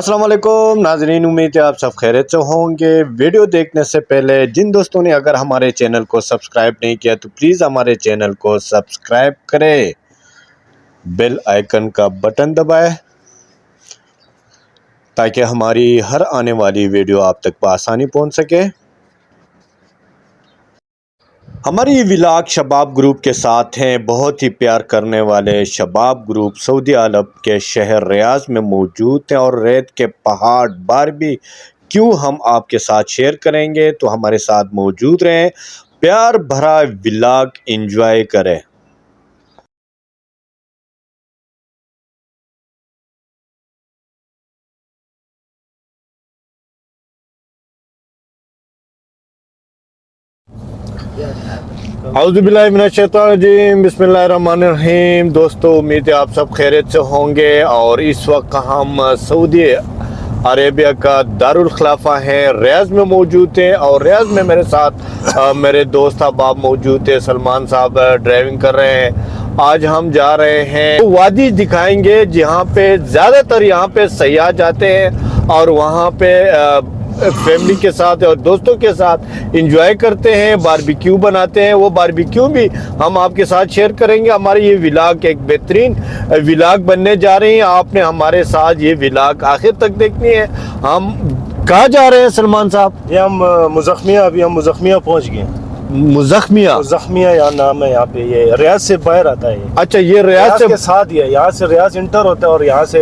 अस्सलाम वालेकुम नाजरीन, उम्मीद है आप सब खैरियत से होंगे। वीडियो देखने से पहले जिन दोस्तों ने अगर हमारे चैनल को सब्सक्राइब नहीं किया तो प्लीज़ हमारे चैनल को सब्सक्राइब करें, बेल आइकन का बटन दबाएं ताकि हमारी हर आने वाली वीडियो आप तक बआसानी पहुंच सके। हमारी ये व्लॉग शबाब ग्रुप के साथ हैं। बहुत ही प्यार करने वाले शबाब ग्रुप सऊदी अरब के शहर रियाज में मौजूद हैं और रेत के पहाड़ बारबेक्यू हम आपके साथ शेयर करेंगे, तो हमारे साथ मौजूद रहें, प्यार भरा व्लॉग एंजॉय करें। औज़ुबिल्लाहिमिनश्शैतानिर्रजीम, बिस्मिल्लाहिर्रहमानिर्रहीम। दोस्तों, उम्मीद है आप सब खैरियत से होंगे और इस वक्त हम सऊदी अरेबिया का दारुल खिलाफा है रियाज में मौजूद हैं और रियाज में मेरे साथ मेरे दोस्त अहबाब मौजूद थे। सलमान साहब ड्राइविंग कर रहे हैं। आज हम जा रहे हैं वादी दिखाएंगे जहाँ पे ज़्यादातर यहाँ पे सयाह जाते हैं और वहाँ पे फैमिली के साथ और दोस्तों के साथ एंजॉय करते हैं, बारबेक्यू बनाते हैं। वो बारबेक्यू भी हम आपके साथ शेयर करेंगे। हमारी ये व्लॉग एक बेहतरीन व्लॉग बनने जा रही है। आपने हमारे साथ ये व्लॉग आखिर तक देखनी है। हम कहाँ जा रहे हैं सलमान साहब? ये हम मुज़ख्मिया, अभी हम मुज़ख्मिया पहुँच गए। मुज़ख्मिया यहाँ नाम है। यहाँ पे ये रियाज से बाहर आता है ये। अच्छा, ये रियाज के साथ ही है। यहाँ से रियाज इंटर होता है और यहाँ से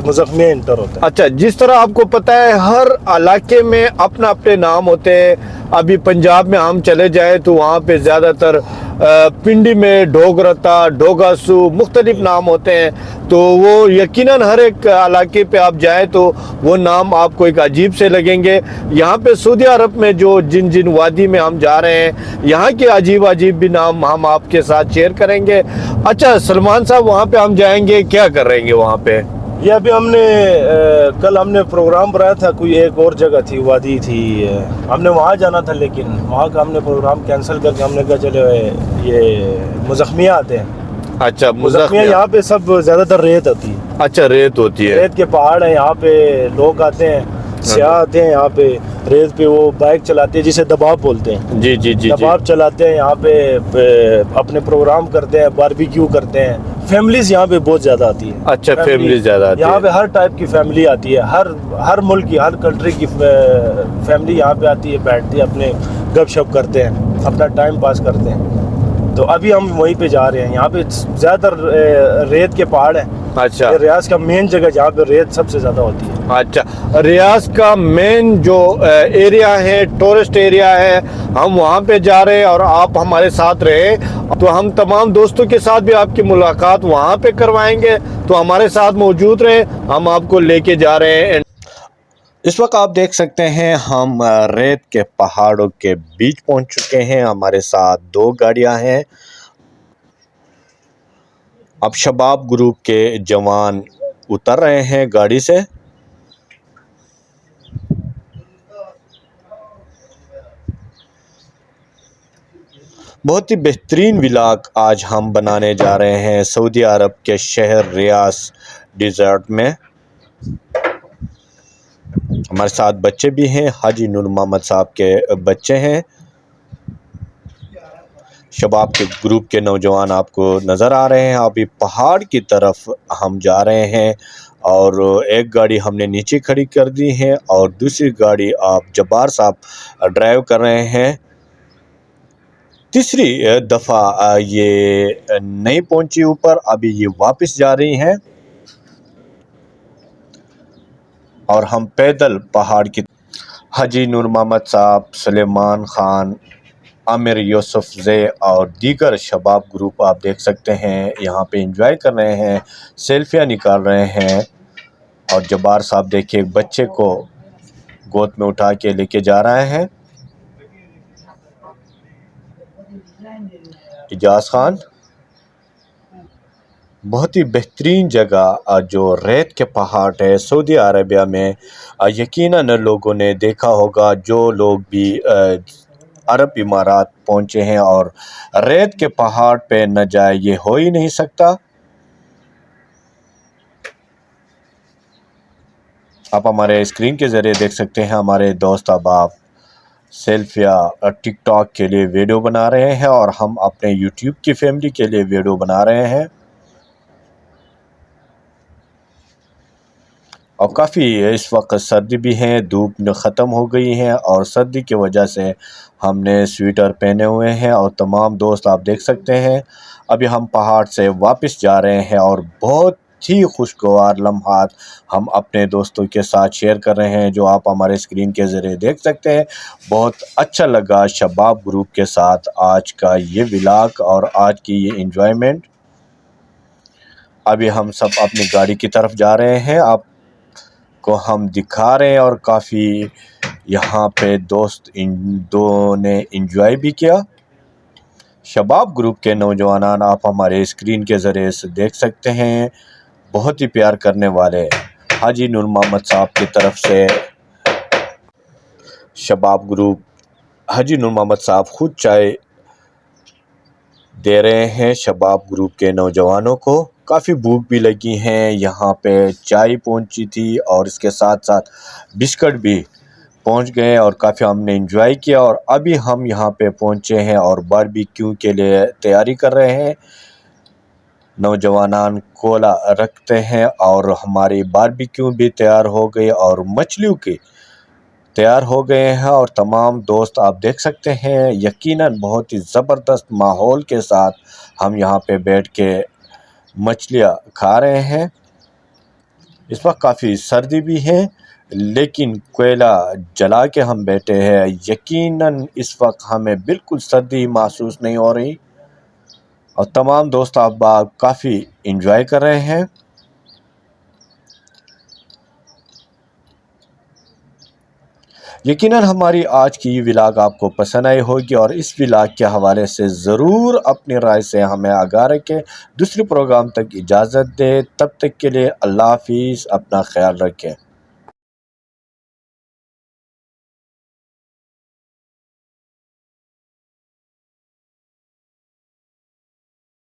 मुज़ख्मिया इंटर होता है। अच्छा, जिस तरह आपको पता है हर इलाके में अपना अपने नाम होते हैं। अभी पंजाब में हम चले जाए तो वहाँ पे ज़्यादातर पिंडी में ढोगरता, ढोगासू मुख्तलिफ नाम होते हैं। तो वो यकीनन हर एक इलाके पे आप जाए तो वो नाम आपको एक अजीब से लगेंगे। यहाँ पे सऊदी अरब में जो जिन जिन वादी में हम जा रहे हैं, यहाँ के अजीब अजीब भी नाम हम आपके साथ शेयर करेंगे। अच्छा सलमान साहब, वहाँ पे हम जाएंगे, क्या कर रहेंगे वहाँ पे? ये अभी कल हमने प्रोग्राम बनाया था, कोई एक और जगह थी, वादी थी, हमने वहाँ जाना था, लेकिन वहाँ का हमने प्रोग्राम कैंसिल करके हमने कहा चलो ये मुज़ख्मिया आते हैं। अच्छा, मुज़ख्मिया यहाँ पे सब ज़्यादातर रेत होती है। अच्छा, रेत होती है, रेत के पहाड़ है। यहाँ पे लोग आते हैं, सियाह आते हैं यहाँ पे रेत पे, वो बाइक चलाते हैं जिसे दबाव बोलते हैं। जी जी जी, दबाव चलाते हैं यहाँ पे अपने प्रोग्राम करते हैं, बारबेक्यू करते हैं। फैमिलीज यहाँ पे बहुत ज़्यादा आती है। अच्छा, फैमिली ज़्यादा आती है यहाँ पे, हर टाइप की फैमिली आती है, हर मुल्क की, हर कंट्री की फैमिली यहाँ पे आती है, बैठती है, अपने गपशप करते हैं, अपना टाइम पास करते हैं। तो अभी हम वहीं पे जा रहे हैं। यहाँ पे ज़्यादातर रेत के पहाड़ हैं। अच्छा, रियाज का मेन जगह जहाँ पे रेत सबसे ज़्यादा होती है। अच्छा, रियाज का मेन जो एरिया है, टूरिस्ट एरिया है, हम वहाँ पे जा रहे हैं और आप हमारे साथ रहे तो हम तमाम दोस्तों के साथ भी आपकी मुलाकात वहाँ पे करवाएंगे। तो हमारे साथ मौजूद रहे, हम आपको लेके जा रहे हैं। इस वक्त आप देख सकते हैं हम रेत के पहाड़ों के बीच पहुँच चुके हैं। हमारे साथ 2 गाड़ियाँ हैं। अब शबाब ग्रुप के जवान उतर रहे हैं गाड़ी से। बहुत ही बेहतरीन व्लॉग आज हम बनाने जा रहे हैं सऊदी अरब के शहर रियाज डिज़र्ट में। हमारे साथ बच्चे भी हैं, हाजी नूर मोहम्मद साहब के बच्चे हैं। शबाब के ग्रुप के नौजवान आपको नज़र आ रहे हैं। अभी पहाड़ की तरफ हम जा रहे हैं और एक गाड़ी हमने नीचे खड़ी कर दी है और दूसरी गाड़ी आप जब्बार साहब ड्राइव कर रहे हैं। तीसरी दफ़ा ये नहीं पहुंची ऊपर, अभी ये वापस जा रही हैं और हम पैदल पहाड़ की। हाजी नूर मोहम्मद साहब, सलेमान ख़ान, आमिर यूसुफ ज़े और दीगर शबाब ग्रुप आप देख सकते हैं यहाँ पे एंजॉय कर रहे हैं, सेल्फियाँ निकाल रहे हैं। और जब्बार साहब देखिए बच्चे को गोद में उठा के लेके जा रहे हैं। इजाज़ खान, बहुत ही बेहतरीन जगह जो रेत के पहाड़ है सऊदी अरेबिया में, यकीनन लोगों ने देखा होगा जो लोग भी अरब इमारात पहुंचे हैं और रेत के पहाड़ पे न जाए ये हो ही नहीं सकता। آپ ہمارے اسکرین کے ذریعے دیکھ سکتے ہیں ہمارے دوست احباب سیلفیا ٹک ٹاک کے لیے ویڈیو بنا رہے ہیں اور ہم اپنے یوٹیوب کی فیملی کے لیے ویڈیو بنا رہے ہیں، اور کافی اس وقت سردی بھی ہے، دھوپ ختم ہو گئی ہے اور سردی کی وجہ سے ہم نے سویٹر پہنے ہوئے ہیں، اور تمام دوست آپ دیکھ سکتے ہیں ابھی ہم پہاڑ سے واپس جا رہے ہیں اور بہت ہی خوشگوار لمحات ہم اپنے دوستوں کے ساتھ شیئر کر رہے ہیں جو آپ ہمارے اسکرین کے ذریعے دیکھ سکتے ہیں۔ بہت اچھا لگا شباب گروپ کے ساتھ آج کا یہ ولاگ اور آج کی یہ انجوائمنٹ۔ ابھی ہم سب اپنی گاڑی کی طرف جا رہے ہیں، آپ کو ہم دکھا رہے ہیں، اور کافی یہاں پہ دوست دو نے انجوائے بھی کیا۔ شباب گروپ کے نوجوانان آپ ہمارے اسکرین کے ذریعے سے دیکھ سکتے ہیں، بہت ہی پیار کرنے والے حاجی نور محمد صاحب کی طرف سے شباب گروپ حاجی نور محمد صاحب خود چائے دے رہے ہیں شباب گروپ کے نوجوانوں کو۔ کافی بھوک بھی لگی ہیں، یہاں پہ چائے پہنچی تھی اور اس کے ساتھ ساتھ بسکٹ بھی پہنچ گئے اور کافی ہم نے انجوائے کیا، اور ابھی ہم یہاں پہ پہنچے ہیں اور باربیکیو کے لیے تیاری کر رہے ہیں۔ نوجوانان کولا رکھتے ہیں اور ہماری باربیکیو بھی تیار ہو گئی اور مچھلیوں کی تیار ہو گئے ہیں، اور تمام دوست آپ دیکھ سکتے ہیں یقیناً بہت ہی زبردست ماحول کے ساتھ ہم یہاں پہ بیٹھ کے مچھلیاں کھا رہے ہیں۔ اس وقت کافی سردی بھی ہے لیکن کوئلہ جلا کے ہم بیٹھے ہیں، یقیناً اس وقت ہمیں بالکل سردی محسوس نہیں ہو رہی، اور تمام دوست احباب کافی انجوائے کر رہے ہیں۔ یقیناً ہماری آج کی یہ ولاگ آپ کو پسند آئی ہوگی، اور اس ولاگ کے حوالے سے ضرور اپنی رائے سے ہمیں آگاہ رکھیں۔ دوسرے پروگرام تک اجازت دیں، تب تک کے لیے اللہ حافظ، اپنا خیال رکھیں۔